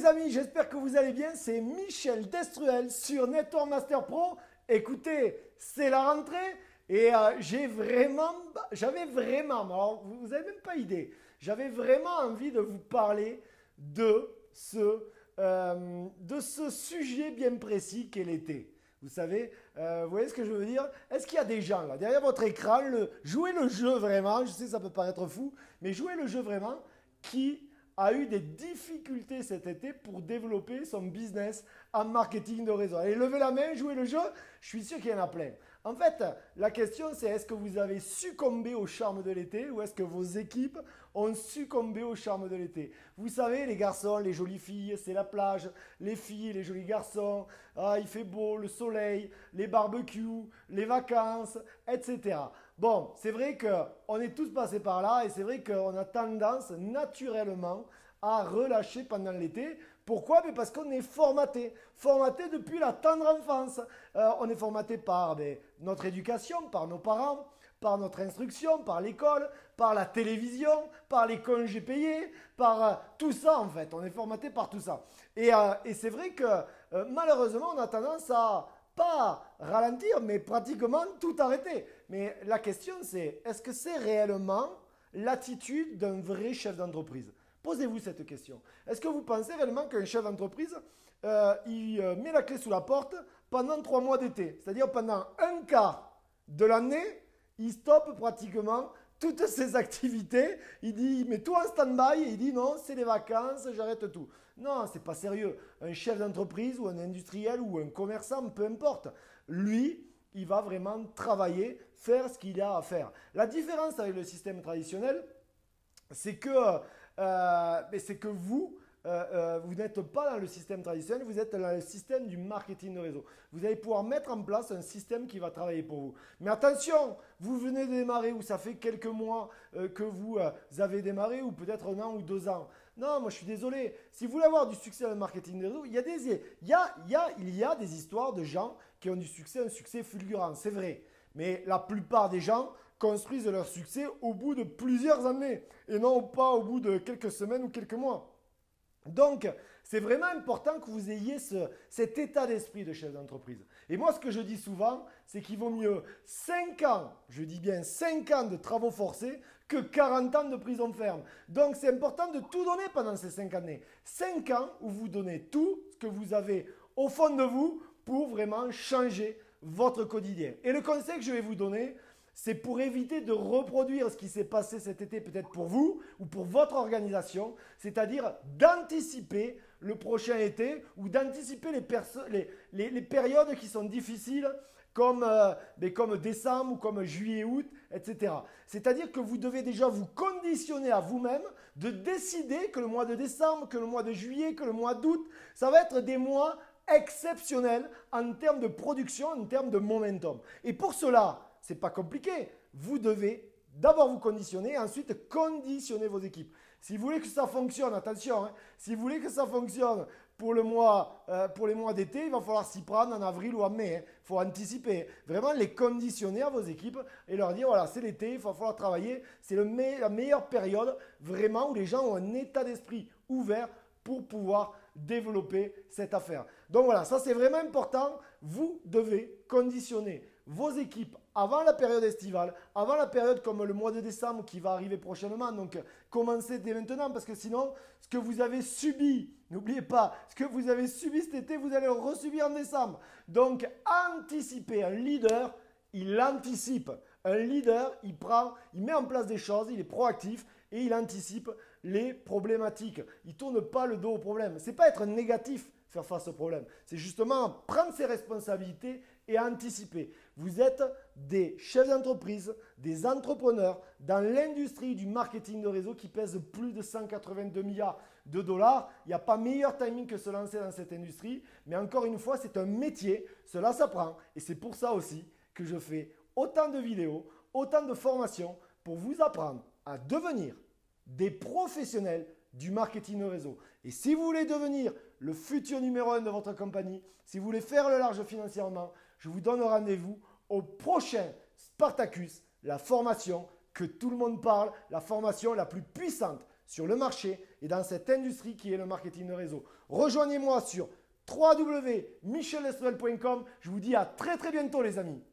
les amis, j'espère que vous allez bien. C'est Michel Destruel sur Network Master Pro. Écoutez, c'est la rentrée et j'avais vraiment, alors vous n'avez même pas idée, j'avais vraiment envie de vous parler de ce sujet bien précis qu'est l'été. Vous savez, vous voyez ce que je veux dire? Est-ce qu'il y a des gens là, derrière votre écran, jouez le jeu vraiment, je sais que ça peut paraître fou, mais jouez le jeu vraiment, qui a eu des difficultés cet été pour développer son business en marketing de réseau. Allez, levez la main, jouez le jeu, je suis sûr qu'il y en a plein. En fait, la question c'est est-ce que vous avez succombé au charme de l'été ou est-ce que vos équipes ont succombé au charme de l'été? Vous savez, les garçons, les jolies filles, c'est la plage, les filles, les jolis garçons, il fait beau, le soleil, les barbecues, les vacances, etc. Bon, c'est vrai qu'on est tous passés par là et c'est vrai qu'on a tendance naturellement à relâcher pendant l'été. Pourquoi? Mais parce qu'on est formaté depuis la tendre enfance. On est formaté par notre éducation, par nos parents, par notre instruction, par l'école, par la télévision, par les congés payés, par tout ça en fait. On est formaté par tout ça. Et c'est vrai que malheureusement, on a tendance à pas ralentir, mais pratiquement tout arrêter. Mais la question c'est, est-ce que c'est réellement l'attitude d'un vrai chef d'entreprise? Posez-vous cette question. Est-ce que vous pensez réellement qu'un chef d'entreprise, il met la clé sous la porte pendant 3 mois d'été? C'est-à-dire pendant un quart de l'année, il stoppe pratiquement toutes ses activités. Il met tout en stand-by et il dit non, c'est les vacances, j'arrête tout. Non, c'est pas sérieux. Un chef d'entreprise ou un industriel ou un commerçant, peu importe. Lui, il va vraiment travailler, faire ce qu'il a à faire. La différence avec le système traditionnel, c'est que vous n'êtes pas dans le système traditionnel, vous êtes dans le système du marketing de réseau. Vous allez pouvoir mettre en place un système qui va travailler pour vous. Mais attention, vous venez de démarrer ou ça fait quelques mois que vous avez démarré ou peut-être 1 an ou 2 ans. Non, moi je suis désolé. Si vous voulez avoir du succès dans le marketing de réseau, il y a des histoires de gens qui ont du succès, un succès fulgurant, c'est vrai. Mais la plupart des gens construisent leur succès au bout de plusieurs années et non pas au bout de quelques semaines ou quelques mois. Donc, c'est vraiment important que vous ayez cet état d'esprit de chef d'entreprise. Et moi, ce que je dis souvent, c'est qu'il vaut mieux 5 ans, je dis bien 5 ans de travaux forcés que 40 ans de prison ferme. Donc, c'est important de tout donner pendant ces 5 années. 5 ans où vous donnez tout ce que vous avez au fond de vous pour vraiment changer votre quotidien. Et le conseil que je vais vous donner, c'est pour éviter de reproduire ce qui s'est passé cet été peut-être pour vous ou pour votre organisation, c'est-à-dire d'anticiper le prochain été ou d'anticiper les périodes qui sont difficiles comme décembre ou comme juillet, août, etc. C'est-à-dire que vous devez déjà vous conditionner à vous-même de décider que le mois de décembre, que le mois de juillet, que le mois d'août, ça va être des mois exceptionnels en termes de production, en termes de momentum. Et pour cela, ce n'est pas compliqué. Vous devez d'abord vous conditionner et ensuite conditionner vos équipes. Si vous voulez que ça fonctionne, attention, si vous voulez que ça fonctionne pour les mois d'été, il va falloir s'y prendre en avril ou en mai. Il faut anticiper. Vraiment les conditionner à vos équipes et leur dire voilà, c'est l'été, il va falloir travailler. C'est la meilleure période vraiment où les gens ont un état d'esprit ouvert pour pouvoir développer cette affaire. Donc voilà, ça c'est vraiment important. Vous devez conditionner vos équipes avant la période estivale, avant la période comme le mois de décembre qui va arriver prochainement. Donc commencez dès maintenant parce que sinon, ce que vous avez subi, n'oubliez pas, ce que vous avez subi cet été, vous allez le resubir en décembre. Donc anticipez. Un leader, il anticipe. Un leader, il met en place des choses, il est proactif et il anticipe les problématiques. Il ne tourne pas le dos aux problèmes. Ce n'est pas être négatif, faire face aux problèmes. C'est justement prendre ses responsabilités et anticiper. Vous êtes des chefs d'entreprise, des entrepreneurs dans l'industrie du marketing de réseau qui pèse plus de 182 milliards de dollars. Il n'y a pas meilleur timing que se lancer dans cette industrie. Mais encore une fois, c'est un métier. Cela s'apprend. Et c'est pour ça aussi que je fais autant de vidéos, autant de formations pour vous apprendre à devenir des professionnels du marketing de réseau. Et si vous voulez devenir le futur numéro 1 de votre compagnie, si vous voulez faire le large financièrement, je vous donne rendez-vous au prochain Spartacus, la formation que tout le monde parle, la formation la plus puissante sur le marché et dans cette industrie qui est le marketing de réseau. Rejoignez-moi sur www.michellestrel.com. Je vous dis à très très bientôt les amis.